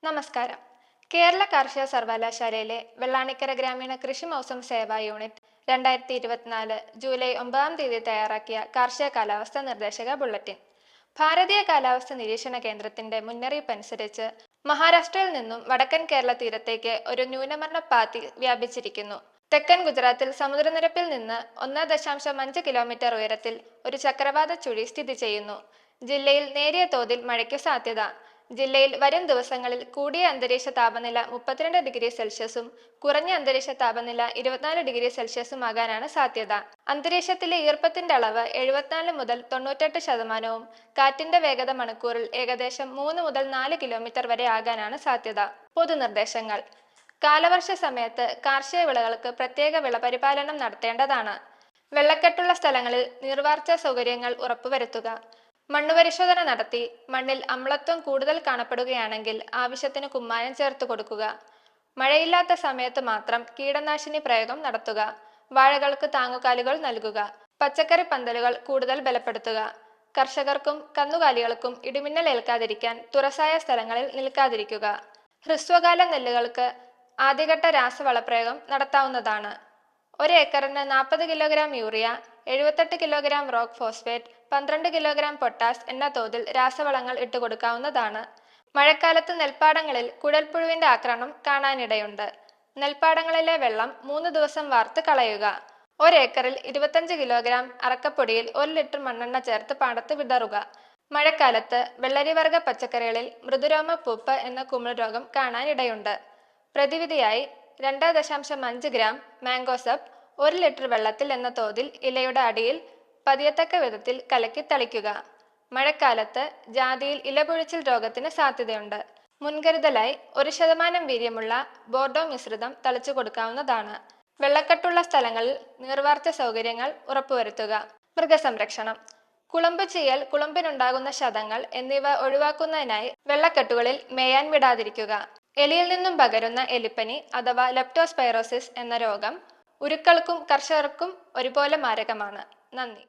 നമസ്കാരം. കേരള കാർഷിക സർവകലാശാലയിലെ വെള്ളാനിക്കര ഗ്രാമീണ കൃഷി മൗസം സേവാ യൂണിറ്റ് 2024 ജൂലൈ 9 തയ്യാറാക്കിയ കാർഷിക കാലാവസ്ഥ നിർദ്ദേശക ബുള്ളറ്റിൻ. ഭാരതീയ കാലാവസ്ഥ നിരീക്ഷണ കേന്ദ്രത്തിന്റെ മുന്നറിയിപ്പ് അനുസരിച്ച് മഹാരാഷ്ട്രയിൽ നിന്നും വടക്കൻ കേരള തീരത്തേക്ക് ഒരു ന്യൂനമർദ്ദ പാത്തി വ്യാപിച്ചിരിക്കുന്നു. തെക്കൻ ഗുജറാത്തിൽ സമുദ്രനിരപ്പിൽ നിന്ന് 1.5 കിലോമീറ്റർ ഉയരത്തിൽ ഒരു ചക്രവാത ചുഴി സ്ഥിതി ചെയ്യുന്നു. ജില്ലയിൽ നേരിയ തോതിൽ മഴയ്ക്ക് സാധ്യത. ജില്ലയിൽ വരും ദിവസങ്ങളിൽ കൂടിയ അന്തരീക്ഷ താപനില 32 ഡിഗ്രി സെൽഷ്യസും കുറഞ്ഞ അന്തരീക്ഷ താപനില 24 ഡിഗ്രി സെൽഷ്യസും ആകാനാണ് സാധ്യത. അന്തരീക്ഷത്തിലെ ഈർപ്പത്തിന്റെ അളവ് 74 മുതൽ 98%, കാറ്റിന്റെ വേഗത മണിക്കൂറിൽ ഏകദേശം 3 മുതൽ 4 കിലോമീറ്റർ വരെ ആകാനാണ് സാധ്യത. പൊതുനിർദ്ദേശങ്ങൾ: കാലവർഷ സമയത്ത് കാർഷിക വിളകൾക്ക് പ്രത്യേക വിളപരിപാലനം നടത്തേണ്ടതാണ്. വെള്ളക്കെട്ടുള്ള സ്ഥലങ്ങളിൽ നീർവാർച്ച സൗകര്യങ്ങൾ ഉറപ്പുവരുത്തുക. മണ്ണുപരിശോധന നടത്തി മണ്ണിൽ അമ്ലത്വം കൂടുതൽ കാണപ്പെടുകയാണെങ്കിൽ ആവശ്യത്തിന് കുമ്മായം ചേർത്ത് കൊടുക്കുക. മഴയില്ലാത്ത സമയത്ത് മാത്രം കീടനാശിനി പ്രയോഗം നടത്തുക. വാഴകൾക്ക് താങ്ങുകാലുകൾ നൽകുക. പച്ചക്കറി പന്തലുകൾ കൂടുതൽ ബലപ്പെടുത്തുക. കർഷകർക്കും കന്നുകാലികൾക്കും ഇടിമിന്നൽ ഏൽക്കാതിരിക്കാൻ തുറസായ സ്ഥലങ്ങളിൽ നിൽക്കാതിരിക്കുക. ഹ്രസ്വകാല നെല്ലുകൾക്ക് ആദ്യഘട്ട രാസവളപ്രയോഗം നടത്താവുന്നതാണ്. 1 ഏക്കറിന് 40 kilogram urea, 78 kilogram rock phosphate, 12 kilogram potash എന്ന തോതിൽ രാസവളങ്ങൾ ഇട്ടുകൊടുക്കാവുന്നതാണ്. മഴക്കാലത്ത് നെൽപ്പാടങ്ങളിൽ കുഴൽപ്പുഴുവിന്റെ ആക്രമണം കാണാനിടയുണ്ട്. നെൽപ്പാടങ്ങളിലെ വെള്ളം 3 ദിവസം വാർത്ത് കളയുക. 1 ഏക്കറിൽ 25 കിലോഗ്രാം അറക്കപ്പൊടിയിൽ 1 ലിറ്റർ മണ്ണെണ്ണ ചേർത്ത് പാടത്ത് വിതറുക. മഴക്കാലത്ത് വെള്ളരിവർഗ പച്ചക്കറികളിൽ മൃദുരോമ പൂപ്പ് എന്ന കുമിൾ രോഗം കാണാനിടയുണ്ട്. പ്രതിവിധിയായി 2.5 ഗ്രാം മാംഗോസപ്പ് 1 ലിറ്റർ വെള്ളത്തിൽ എന്ന തോതിൽ ഇലയുടെ അടിയിൽ പതിയത്തക്ക വിധത്തിൽ കലക്കി തളിക്കുക. മഴക്കാലത്ത് ജാതിയിൽ ഇലപൊഴിച്ചിൽ രോഗത്തിന് സാധ്യതയുണ്ട്. മുൻകരുതലായി 1% വീര്യമുള്ള ബോർഡോ മിശ്രിതം തളിച്ചു കൊടുക്കാവുന്നതാണ്. വെള്ളക്കെട്ടുള്ള സ്ഥലങ്ങളിൽ നീർവാർച്ച സൗകര്യങ്ങൾ ഉറപ്പുവരുത്തുക. മൃഗസംരക്ഷണം: കുളമ്പ് ചീയൽ, കുളമ്പിനുണ്ടാകുന്ന ക്ഷതങ്ങൾ എന്നിവ ഒഴിവാക്കുന്നതിനായി വെള്ളക്കെട്ടുകളിൽ മേയാൻ വിടാതിരിക്കുക. എലിയിൽ നിന്നും പകരുന്ന എലിപ്പനി അഥവാ ലെപ്റ്റോസ്പൈറോസിസ് എന്ന രോഗം ഉരുക്കൾക്കും കർഷകർക്കും ഒരുപോലെ മാരകമാണ്. നന്ദി.